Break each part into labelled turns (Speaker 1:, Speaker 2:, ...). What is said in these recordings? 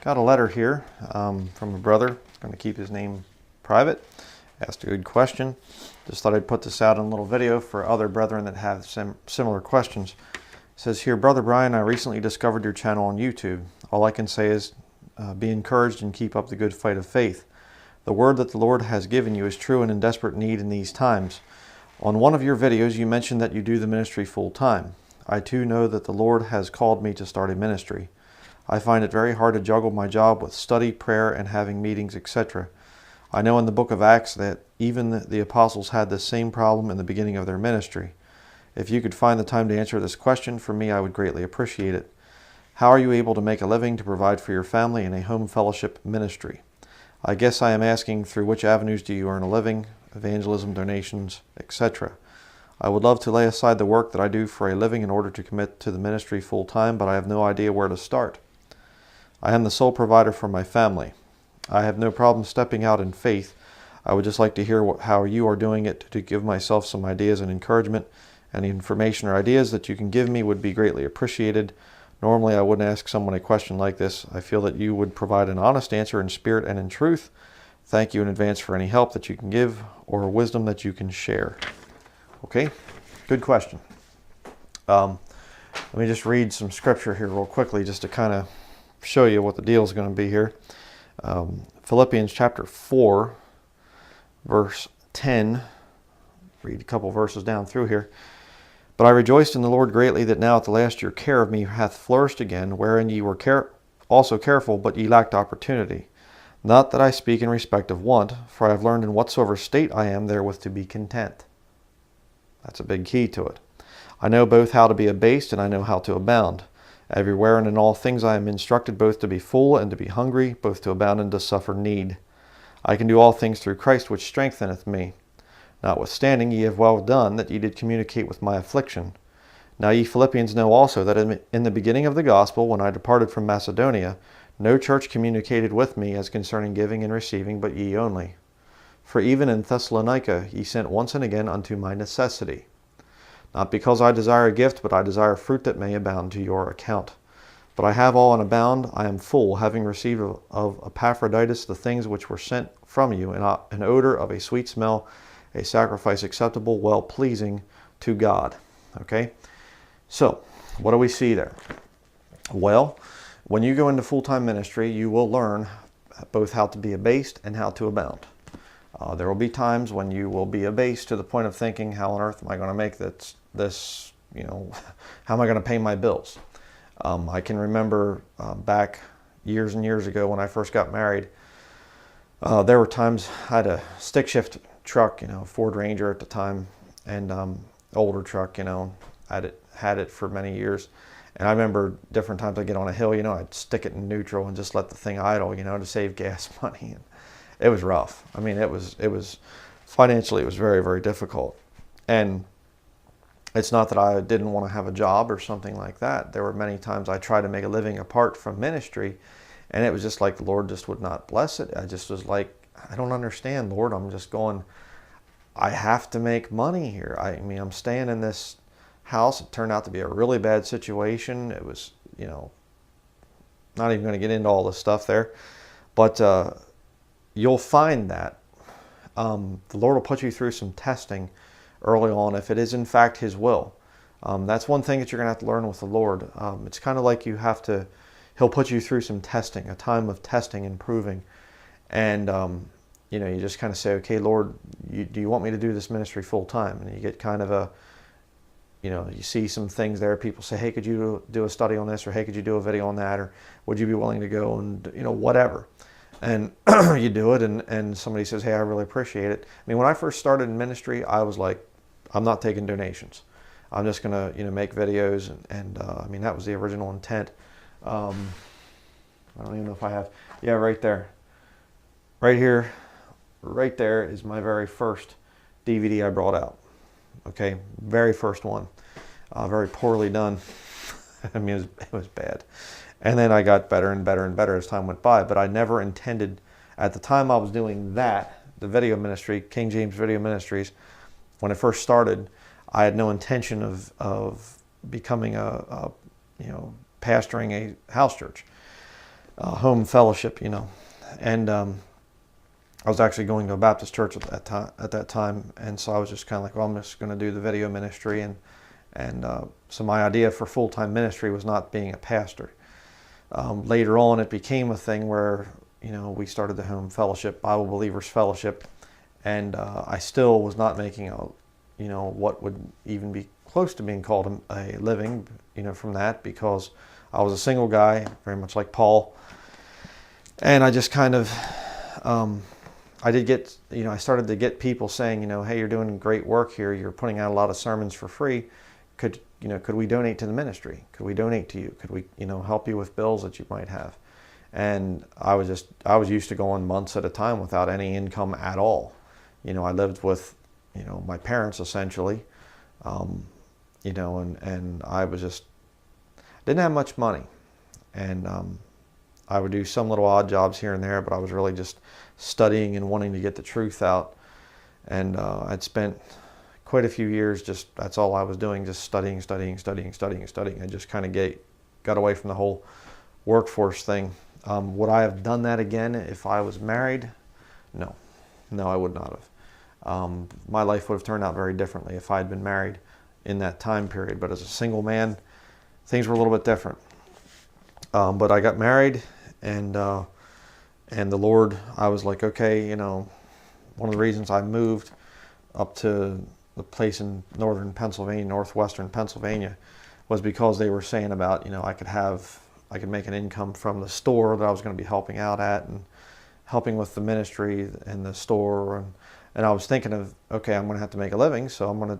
Speaker 1: Got a letter here from a brother. He's going to keep his name private. Asked a good question. Just thought I'd put this out in a little video for other brethren that have similar questions. It says here, Brother Bryan, I recently discovered your channel on YouTube. All I can say is be encouraged and keep up the good fight of faith. The word that the Lord has given you is true and in desperate need in these times. On one of your videos, you mentioned that you do the ministry full time. I too know that the Lord has called me to start a ministry. I find it very hard to juggle my job with study, prayer, and having meetings, etc. I know in the book of Acts that even the apostles had the same problem in the beginning of their ministry. If you could find the time to answer this question, for me, I would greatly appreciate it. How are you able to make a living to provide for your family in a home fellowship ministry? I guess I am asking, through which avenues do you earn a living, evangelism, donations, etc.? I would love to lay aside the work that I do for a living in order to commit to the ministry full time, but I have no idea where to start. I am the sole provider for my family. I have no problem stepping out in faith. I would just like to hear how you are doing it to give myself some ideas and encouragement. Any information or ideas that you can give me would be greatly appreciated. Normally, I wouldn't ask someone a question like this. I feel that you would provide an honest answer in spirit and in truth. Thank you in advance for any help that you can give or wisdom that you can share. Okay, good question. Let me just read some scripture here real quickly just to kind of show you what the deal is going to be here. Philippians chapter 4, verse 10. Read a couple verses down through here. But I rejoiced in the Lord greatly that now at the last your care of me hath flourished again, wherein ye were also careful, but ye lacked opportunity. Not that I speak in respect of want, for I have learned in whatsoever state I am therewith to be content. That's a big key to it. I know both how to be abased and I know how to abound. Everywhere and in all things I am instructed both to be full and to be hungry, both to abound and to suffer need. I can do all things through Christ which strengtheneth me. Notwithstanding, ye have well done that ye did communicate with my affliction. Now ye Philippians know also that in the beginning of the gospel, when I departed from Macedonia, no church communicated with me as concerning giving and receiving, but ye only. For even in Thessalonica ye sent once and again unto my necessity. Not because I desire a gift, but I desire fruit that may abound to your account. But I have all and abound, I am full, having received of Epaphroditus the things which were sent from you, an odor of a sweet smell, a sacrifice acceptable, well-pleasing to God. Okay? So, what do we see there? Well, when you go into full-time ministry, you will learn both how to be abased and how to abound. There will be times when you will be abased to the point of thinking, how on earth am I going to make this, how am I going to pay my bills? I can remember back years and years ago when I first got married, there were times I had a stick shift truck, Ford Ranger at the time, and older truck, had it for many years. And I remember different times I'd get on a hill, I'd stick it in neutral and just let the thing idle, to save gas money. And it was rough. I mean, it was financially, it was very, very difficult. And it's not that I didn't want to have a job or something like that. There were many times I tried to make a living apart from ministry, and it was just like the Lord just would not bless it. I just was like, I don't understand, Lord. I'm just going, I have to make money here. I mean, I'm staying in this house. It turned out to be a really bad situation. It was, not even going to get into all this stuff there. But you'll find that the Lord will put you through some testing early on if it is in fact His will. That's one thing that you're going to have to learn with the Lord. It's kind of like He'll put you through some testing, a time of testing and proving. And, you just kind of say, okay, Lord, do you want me to do this ministry full time? And you get kind of you see some things there. People say, hey, could you do a study on this? Or hey, could you do a video on that? Or would you be willing to go and, whatever. And you do it, and somebody says, hey, I really appreciate it. I mean, when I first started in ministry, I was like, I'm not taking donations. I'm just going to, make videos. And I mean, that was the original intent. I don't even know if I have. Yeah, right there. Right here. Right there is my very first DVD I brought out. Okay, very first one. Very poorly done. I mean, it was bad. And then I got better and better and better as time went by. But I never intended, at the time I was doing that, the video ministry, King James Video Ministries, when it first started, I had no intention of becoming pastoring a house church. home fellowship, and I was actually going to a Baptist church at that time, and so I was just kind of like, well, I'm just going to do the video ministry, and so my idea for full-time ministry was not being a pastor. Later on, it became a thing where we started the home fellowship, Bible Believers Fellowship, and I still was not making what would even be close to being called a living, from that, because I was a single guy, very much like Paul, and I just kind of I did get, I started to get people saying, hey, you're doing great work here. You're putting out a lot of sermons for free. Could we donate to the ministry? Could we donate to you? Could we, help you with bills that you might have? And I was used to going months at a time without any income at all. I lived with, my parents essentially, and I was just, didn't have much money. And I would do some little odd jobs here and there, but I was really just studying and wanting to get the truth out. And I'd spent quite a few years that's all I was doing, just studying. I just kind of got away from the whole workforce thing. Would I have done that again if I was married? No, I would not have. My life would have turned out very differently if I had been married in that time period. But as a single man, things were a little bit different. But I got married, and the Lord, I was like, okay, one of the reasons I moved up to the place in northwestern Pennsylvania, was because they were saying about, I could make an income from the store that I was going to be helping out at, and helping with the ministry and the store. And I was thinking of, okay, I'm going to have to make a living, so I'm going to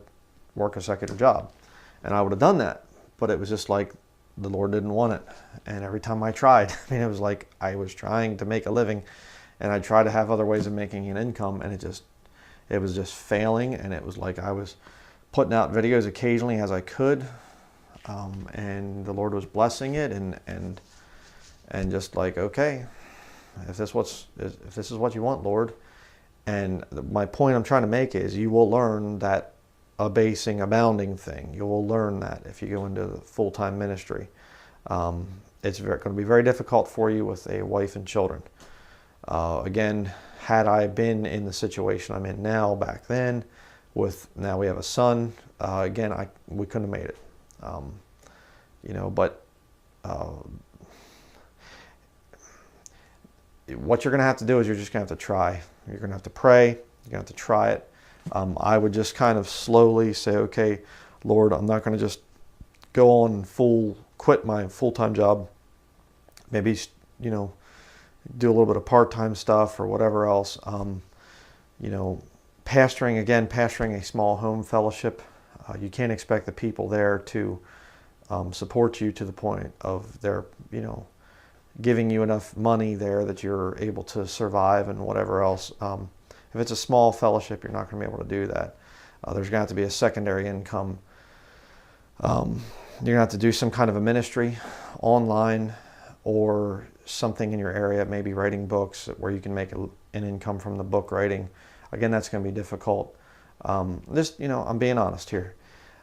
Speaker 1: work a secular job. And I would have done that, but it was just like, the Lord didn't want it. And every time I tried, it was like I was trying to make a living, and I tried to have other ways of making an income, and it was just failing. And it was like I was putting out videos occasionally as I could, and the Lord was blessing it, and just like, okay, if this is what you want, Lord. And my point I'm trying to make is, you will learn that abasing, abounding thing. You will learn that if you go into the full-time ministry. It's going to be very difficult for you with a wife and children. Again, had I been in the situation I'm in now back then, now we have a son, again, we couldn't have made it. But what you're going to have to do is, you're just going to have to try. You're going to have to pray. You're going to have to try it. I would just kind of slowly say, okay, Lord, I'm not going to just go on and quit my full-time job. Maybe, do a little bit of part-time stuff or whatever else. Pastoring a small home fellowship, you can't expect the people there to support you to the point of their, giving you enough money there that you're able to survive and whatever else. If it's a small fellowship, you're not going to be able to do that. There's going to have to be a secondary income. You're going to have to do some kind of a ministry online, or something in your area, maybe writing books where you can make an income from the book writing. Again, that's going to be difficult. I'm being honest here.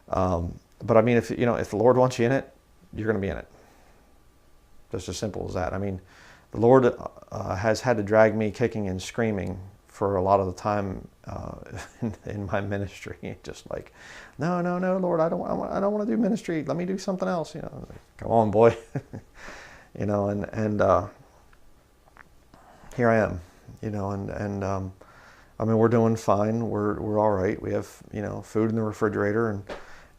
Speaker 1: But I mean, if the Lord wants you in it, you're going to be in it. Just as simple as that. I mean, the Lord has had to drag me kicking and screaming for a lot of the time in my ministry. Just like, no, Lord, I don't want to do ministry. Let me do something else. Come on, boy. And here I am. I mean, we're doing fine. We're all right. We have food in the refrigerator,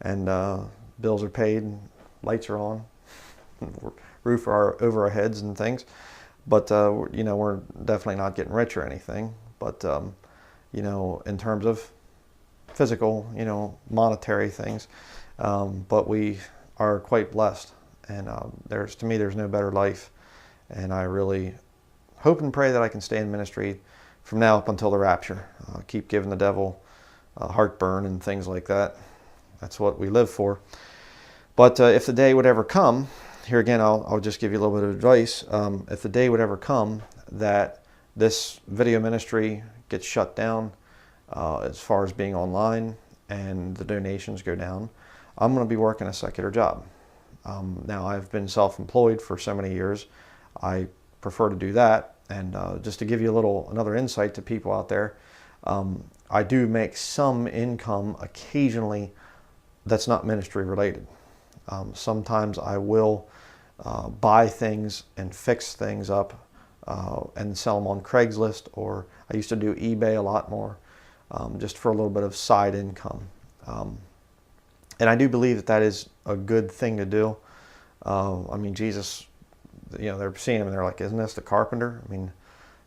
Speaker 1: and bills are paid, and lights are on, roof over our heads and things. But we're definitely not getting rich or anything. But in terms of physical, monetary things, but we are quite blessed. And to me, there's no better life. And I really hope and pray that I can stay in ministry from now up until the rapture. Keep giving the devil heartburn and things like that. That's what we live for. But if the day would ever come, here again, I'll just give you a little bit of advice. If the day would ever come that this video ministry gets shut down, as far as being online, and the donations go down, I'm going to be working a secular job. Now, I've been self-employed for so many years. I prefer to do that. And just to give you another insight to people out there, I do make some income occasionally that's not ministry related. Sometimes I will buy things and fix things up and sell them on Craigslist, or I used to do eBay a lot more, just for a little bit of side income. And I do believe that that is a good thing to do. I mean, Jesus, they're seeing him and they're like, isn't this the carpenter? I mean,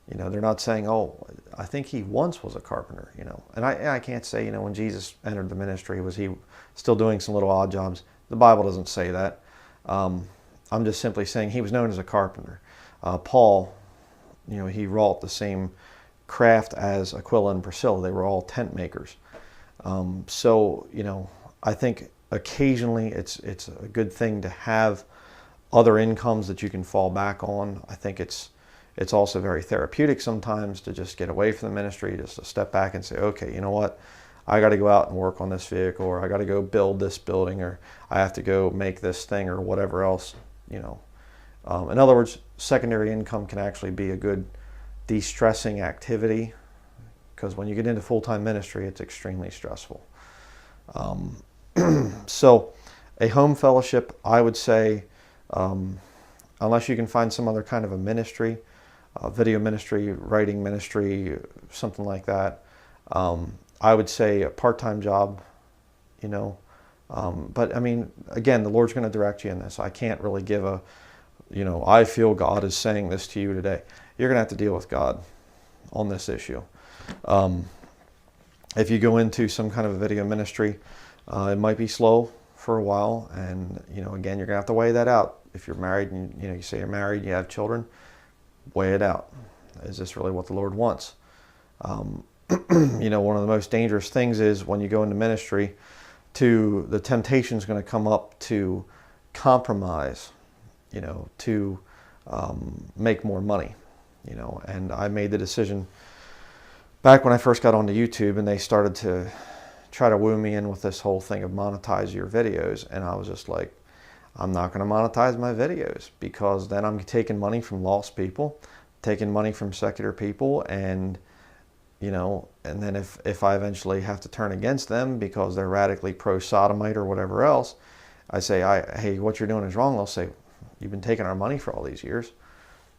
Speaker 1: they're not saying, oh, I think he once was a carpenter, And I can't say, when Jesus entered the ministry, was he still doing some little odd jobs? The Bible doesn't say that. I'm just simply saying he was known as a carpenter. Paul, he wrought the same craft as Aquila and Priscilla. They were all tent makers. So, I think occasionally it's a good thing to have other incomes that you can fall back on. I think it's also very therapeutic sometimes to just get away from the ministry, just to step back and say, okay, you know what? I got to go out and work on this vehicle, or I got to go build this building, or I have to go make this thing, or whatever else, In other words, secondary income can actually be a good de-stressing activity, because when you get into full-time ministry, it's extremely stressful. So a home fellowship, I would say, unless you can find some other kind of a ministry, video ministry, writing ministry, something like that, I would say a part-time job, but I mean, again, the Lord's going to direct you in this. I can't really give I feel God is saying this to you today. You're going to have to deal with God on this issue. If you go into some kind of a video ministry, it might be slow for a while, and again, you're going to have to weigh that out. If you're married and you say you're married, you have children, weigh it out. Is this really what the Lord wants? One of the most dangerous things is when you go into ministry, the temptation is going to come up to compromise, to make more money, and I made the decision back when I first got onto YouTube, and they started to try to woo me in with this whole thing of monetize your videos, and I was just like, I'm not going to monetize my videos, because then I'm taking money from lost people, taking money from secular people, and and then if I eventually have to turn against them because they're radically pro-sodomite or whatever else, I say, hey, what you're doing is wrong. They'll say, you've been taking our money for all these years.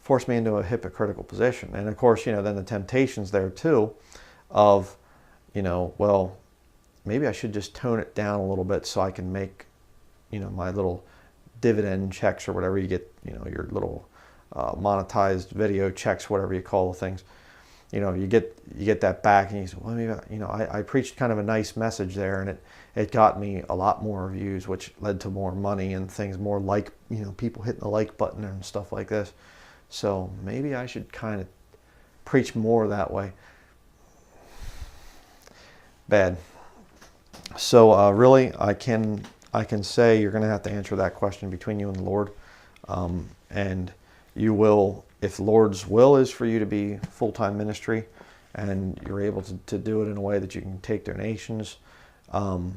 Speaker 1: Force me into a hypocritical position. And of course, then the temptation's there too of, well, maybe I should just tone it down a little bit so I can make, my little dividend checks or whatever you get, your little monetized video checks, whatever you call the things. You get that back, and you say, well, maybe, I preached kind of a nice message there, and it got me a lot more views, which led to more money and things, more like, people hitting the like button and stuff like this. So maybe I should kind of preach more that way. Bad. So really, I can say you're going to have to answer that question between you and the Lord, and you will. If the Lord's will is for you to be full-time ministry, and you're able to do it in a way that you can take donations, and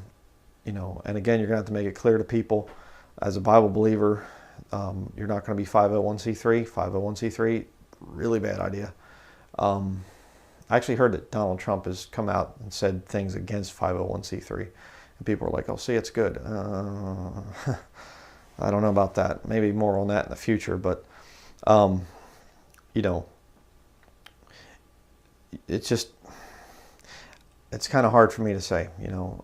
Speaker 1: again, you're going to have to make it clear to people, as a Bible believer, you're not going to be 501c3. 501c3, really bad idea. I actually heard that Donald Trump has come out and said things against 501c3, and people are like, oh, see, it's good. I don't know about that. Maybe more on that in the future, but it's kind of hard for me to say, you're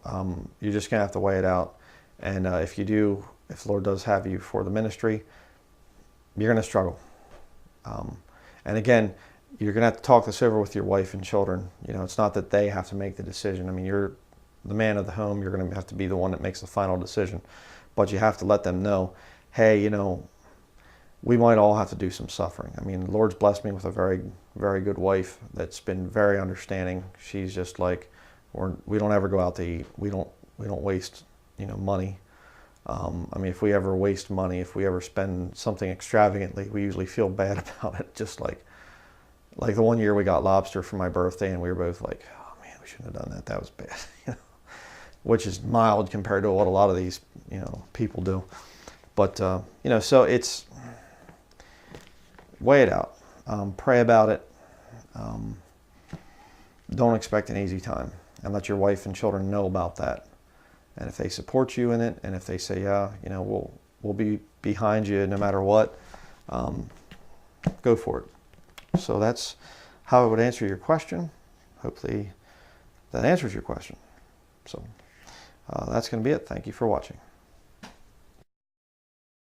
Speaker 1: just going to have to weigh it out. And if the Lord does have you for the ministry, you're going to struggle. And again, you're going to have to talk this over with your wife and children. It's not that they have to make the decision. I mean, you're the man of the home. You're going to have to be the one that makes the final decision. But you have to let them know, hey, we might all have to do some suffering. I mean, the Lord's blessed me with a very, very good wife that's been very understanding. She's just like, we don't ever go out to eat. We don't waste, money. I mean, if we ever waste money, if we ever spend something extravagantly, we usually feel bad about it. Just like the one year we got lobster for my birthday, and we were both like, oh man, we shouldn't have done that. That was bad, which is mild compared to what a lot of these, people do. But, so weigh it out. Pray about it. Don't expect an easy time, and let your wife and children know about that. And if they support you in it, and if they say, yeah, you know, we'll be behind you no matter what, go for it. So that's how I would answer your question. Hopefully that answers your question. So that's going to be it. Thank you for watching.